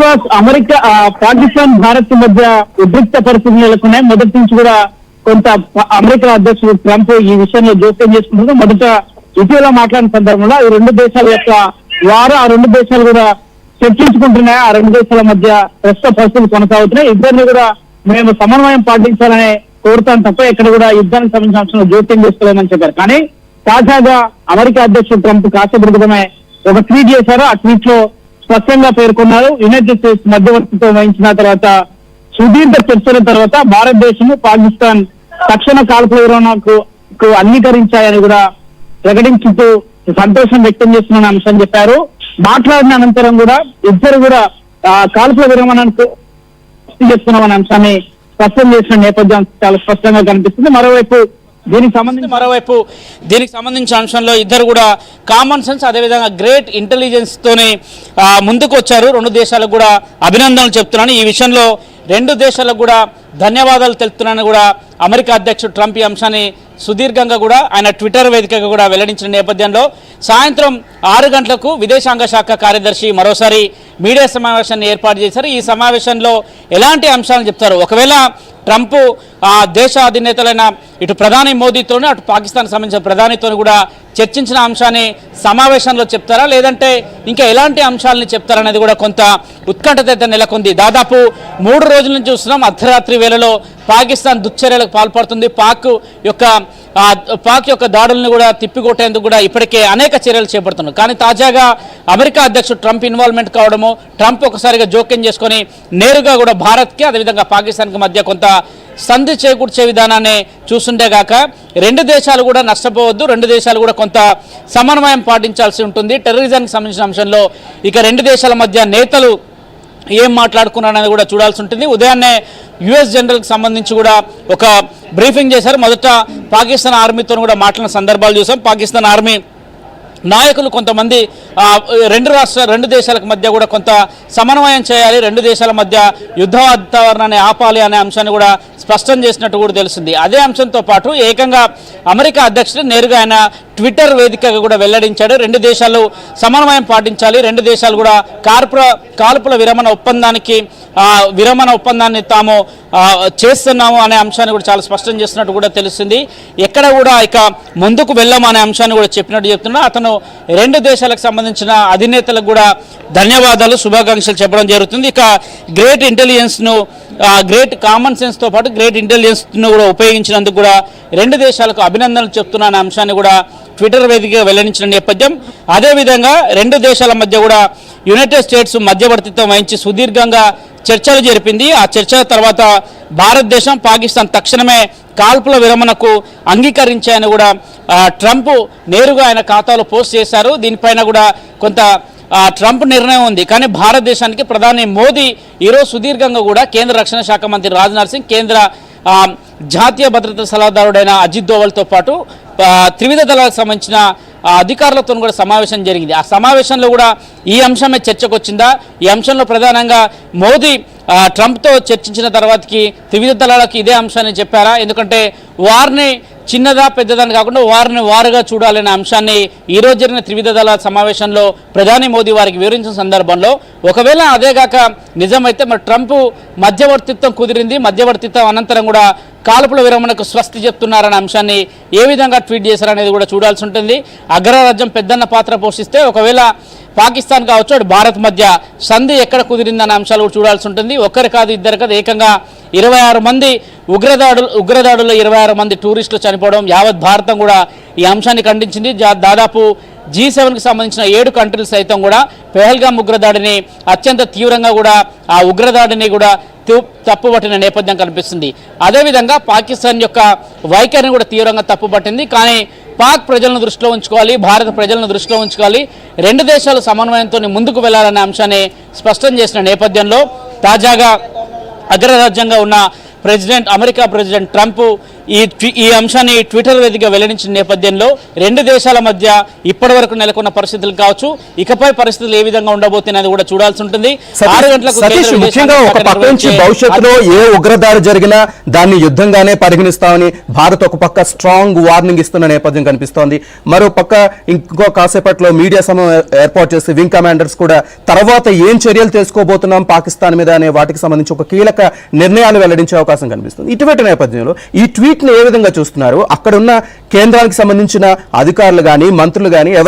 Srinivas, America Pakistan Bharat మధ్య ఉద్రిక్త పరిస్థితులు నెలకొన్నాయి. మొదటి నుంచి కూడా కొంత అమెరికా అధ్యక్షుడు ట్రంప్ ఈ విషయంలో జోక్యం చేసుకుంటున్నారు. మొదట ఇటీవల మాట్లాడిన సందర్భంలో ఈ రెండు దేశాల యొక్క ఆ రెండు దేశాలు కూడా చర్చించుకుంటున్నాయి. ఆ రెండు దేశాల మధ్య ప్రస్తుత పరిస్థితులు కొనసాగుతున్నాయి. ఇద్దరిని కూడా మేము సమన్వయం పాటించాలని కోరుతాం తప్ప ఎక్కడ కూడా యుద్ధానికి సంబంధించిన అంశంలో జోక్యం చేసుకోలేమని చెప్పారు. కానీ తాజాగా అమెరికా అధ్యక్షుడు ట్రంప్ కాసేపటి క్రితమే ఒక ట్వీట్ చేశారు. ఆ ట్వీట్ లో స్పష్టంగా పేర్కొన్నారు, యునైటెడ్ స్టేట్స్ మధ్యవర్తిత్వం వహించిన తర్వాత సుదీర్ఘ చర్చల తర్వాత భారతదేశం పాకిస్తాన్ తక్షణ కాల్పుల విరమణకు అంగీకరించాయని కూడా ప్రకటించుతూ సంతోషం వ్యక్తం చేస్తున్న అంశం చెప్పారు. మాట్లాడిన అనంతరం కూడా ఇద్దరు కూడా కాల్పుల విరమణకు చేస్తున్నామనే అంశాన్ని స్పష్టం చేసిన నేపథ్యం చాలా స్పష్టంగా కనిపిస్తుంది. మరోవైపు దీనికి సంబంధించిన అంశంలో ఇద్దరు కూడా కామన్ సెన్స్ అదేవిధంగా గ్రేట్ ఇంటెలిజెన్స్ తోనే ముందుకు వచ్చారు. రెండు దేశాలకు కూడా అభినందనలు చెప్తున్నాను. ఈ విషయంలో రెండు దేశాలకు కూడా ధన్యవాదాలు తెలుపుతున్నాను కూడా అమెరికా అధ్యక్షుడు ట్రంప్ ఈ అంశాన్ని సుదీర్ఘంగా కూడా ఆయన ట్విట్టర్ వేదికగా కూడా వెల్లడించిన నేపథ్యంలో సాయంత్రం 6 గంటలకు విదేశాంగ శాఖ కార్యదర్శి మరోసారి మీడియా సమావేశాన్ని ఏర్పాటు చేశారు. ఈ సమావేశంలో ఎలాంటి అంశాలను చెప్తారు, ఒకవేళ ట్రంప్ దేశ అధినేతలైన ఇటు ప్రధాని మోదీతోనే అటు పాకిస్తాన్ సంబంధించిన ప్రధానితో కూడా చర్చించిన అంశాన్ని సమావేశంలో చెప్తారా, లేదంటే ఇంకా ఎలాంటి అంశాలని చెప్తారనేది కూడా కొంత ఉత్కంఠత నెలకొంది. దాదాపు 3 రోజుల నుంచి చూస్తున్నాం అర్ధరాత్రి వేళలో పాకిస్తాన్ దుశ్చర్యలకు పాల్పడుతుంది. పాక్ యొక్క దాడులను కూడా తిప్పికొట్టేందుకు కూడా ఇప్పటికే అనేక చర్యలు చేపడుతున్నారు. కానీ తాజాగా అమెరికా అధ్యక్షుడు ట్రంప్ ఇన్వాల్వ్మెంట్ కావడము, ట్రంప్ ఒకసారిగా జోక్యం చేసుకొని నేరుగా కూడా భారత్కి అదేవిధంగా పాకిస్తాన్కి మధ్య కొంత సంధి చేకూర్చే విధానాన్ని చూస్తుంటే గాక రెండు దేశాలు కూడా నష్టపోవద్దు, రెండు దేశాలు కూడా కొంత సమన్వయం పాటించాల్సి ఉంటుంది. టెర్రరిజానికి సంబంధించిన అంశంలో ఇక రెండు దేశాల మధ్య నేతలు ఏం మాట్లాడుకున్నారనేది కూడా చూడాల్సి ఉంటుంది. ఉదయాన్నే యుఎస్ జనరల్కి సంబంధించి కూడా ఒక బ్రీఫింగ్ చేశారు. మొదట పాకిస్తాన్ ఆర్మీతో కూడా మాట్లాడిన సందర్భాలు చూసాం. పాకిస్తాన్ ఆర్మీ నాయకులు కొంతమంది రెండు దేశాలకు మధ్య కూడా కొంత సమన్వయం చేయాలి, రెండు దేశాల మధ్య యుద్ధ వాతావరణాన్ని ఆపాలి అనే అంశాన్ని కూడా స్పష్టం చేసినట్టు కూడా తెలుస్తుంది. అదే అంశంతో పాటు ఏకంగా అమెరికా అధ్యక్షుడు నేరుగా ఆయన ట్విట్టర్ వేదికగా కూడా వెల్లడించాడు, రెండు దేశాలు సమన్వయం పాటించాలి, రెండు దేశాలు కూడా కాల్పుల విరమణ ఒప్పందాన్ని తాము చేస్తున్నాము అనే అంశాన్ని కూడా చాలా స్పష్టం చేస్తున్నట్టు కూడా తెలుస్తుంది. ఎక్కడ కూడా ఇక ముందుకు వెళ్ళాము అనే అంశాన్ని కూడా చెప్పినట్టు చెప్తున్నా. అతను రెండు దేశాలకు సంబంధించిన అధినేతలకు కూడా ధన్యవాదాలు, శుభాకాంక్షలు చెప్పడం జరుగుతుంది. ఇక గ్రేట్ ఇంటెలిజెన్స్ను గ్రేట్ కామన్ సెన్స్తో పాటు గ్రేట్ ఇంటెలిజెన్స్ను కూడా ఉపయోగించినందుకు కూడా రెండు దేశాలకు అభినందనలు చెప్తున్నా అనే అంశాన్ని కూడా ట్విట్టర్ వేదికగా వెల్లడించిన నేపథ్యం. అదేవిధంగా రెండు దేశాల మధ్య కూడా యునైటెడ్ స్టేట్స్ మధ్యవర్తిత్వం వహించి సుదీర్ఘంగా చర్చలు జరిపింది. ఆ చర్చల తర్వాత భారతదేశం పాకిస్తాన్ తక్షణమే కాల్పుల విరమణకు అంగీకరించాయని కూడా ట్రంప్ నేరుగా ఆయన ఖాతాలో పోస్ట్ చేశారు. దీనిపైన కూడా కొంత ట్రంప్ నిర్ణయం ఉంది. కానీ భారతదేశానికి ప్రధాని మోదీ ఈరోజు సుదీర్ఘంగా కూడా కేంద్ర రక్షణ శాఖ మంత్రి రాజ్నాథ్ సింగ్, కేంద్ర జాతీయ భద్రతా సలహాదారుడైన అజిత్ దోవల్తో పాటు త్రివిధ దళాలకు సంబంధించిన అధికారులతో కూడా సమావేశం జరిగింది. ఆ సమావేశంలో కూడా ఈ అంశమే చర్చకు వచ్చిందా, ఈ అంశంలో ప్రధానంగా మోదీ ట్రంప్తో చర్చించిన తర్వాతకి త్రివిధ దళాలకు ఇదే అంశాన్ని చెప్పారా, ఎందుకంటే వారిని చిన్నదా పెద్దదని కాకుండా వారుగా చూడాలనే అంశాన్ని ఈరోజు జరిగిన త్రివిధ దళాల సమావేశంలో ప్రధాని మోదీ వారికి వివరించిన సందర్భంలో ఒకవేళ అదేగాక నిజమైతే మరి ట్రంప్ మధ్యవర్తిత్వం కుదిరింది, మధ్యవర్తిత్వం అనంతరం కూడా కాల్పుల విరమణకు స్వస్తి చెప్తున్నారనే అంశాన్ని ఏ విధంగా ట్వీట్ చేశారనేది కూడా చూడాల్సి ఉంటుంది. అగ్రరాజ్యం పెద్దన్న పాత్ర పోషిస్తే ఒకవేళ పాకిస్తాన్ కావచ్చు అటు భారత్ మధ్య సంధి ఎక్కడ కుదిరిందన్న అంశాలు కూడా చూడాల్సి ఉంటుంది. ఒక్కరు కాదు ఇద్దరు కాదు ఏకంగా 26 మంది ఉగ్రదాడుల్లో 26 మంది టూరిస్టులు చనిపోవడం, యావత్ భారతం కూడా ఈ అంశాన్ని ఖండించింది. దాదాపు G7కి సంబంధించిన 7 కంట్రీలు సైతం కూడా పెహల్గాం ఉగ్రదాడిని అత్యంత తీవ్రంగా కూడా ఆ ఉగ్రదాడిని కూడా తప్పుపట్టిన నేపథ్యం కనిపిస్తుంది. అదేవిధంగా పాకిస్తాన్ యొక్క వైఖరిని కూడా తీవ్రంగా తప్పుపట్టింది. కానీ పాక్ ప్రజలను దృష్టిలో ఉంచుకోవాలి, భారత ప్రజలను దృష్టిలో ఉంచుకోవాలి, రెండు దేశాలు సమన్వయంతో ముందుకు వెళ్లాలనే అంశాన్ని స్పష్టం చేసిన నేపథ్యంలో తాజాగా అగ్రరాజ్యంగా ఉన్న అమెరికా ప్రెసిడెంట్ ట్రంప్ ఈ అంశాన్ని ట్విట్టర్ వేదికగా వెల్లడించిన నేపథ్యంలో రెండు దేశాల మధ్య ఇప్పటి వరకు నెలకొన్న పరిస్థితులు కావచ్చు, ఇకపై పరిస్థితులు ఏ విధంగా ఉండబోతున్నది కూడా చూడాల్సి ఉంటుంది. 6 గంటలకు ముఖ్యంగా ఒక పక్క నుంచి భవిష్యత్తులో ఏ ఉగ్రదాడి జరిగినా దాన్ని యుద్ధంగానే పరిగణిస్తామని భారత్ ఒక పక్క స్ట్రాంగ్ వార్నింగ్ ఇస్తున్న నేపథ్యం కనిపిస్తోంది. మరో పక్క ఇంకో కాసేపట్లో మీడియా సమావేశం ఏర్పాటు చేసి వింగ్ కమాండర్స్ కూడా తర్వాత ఏం చర్యలు తీసుకోబోతున్నాం పాకిస్తాన్ మీద అనే వాటికి సంబంధించి ఒక కీలక నిర్ణయాలు వెల్లడించే అవకాశం కనిపిస్తుంది. ఇటువంటి నేపథ్యంలో ఈ ట్వీట్ ని ఏ విధంగా చూస్తున్నారు? అక్కడ ఉన్న కేంద్రానికి సంబంధించిన అధికారులు కానీ మంత్రులు కానీ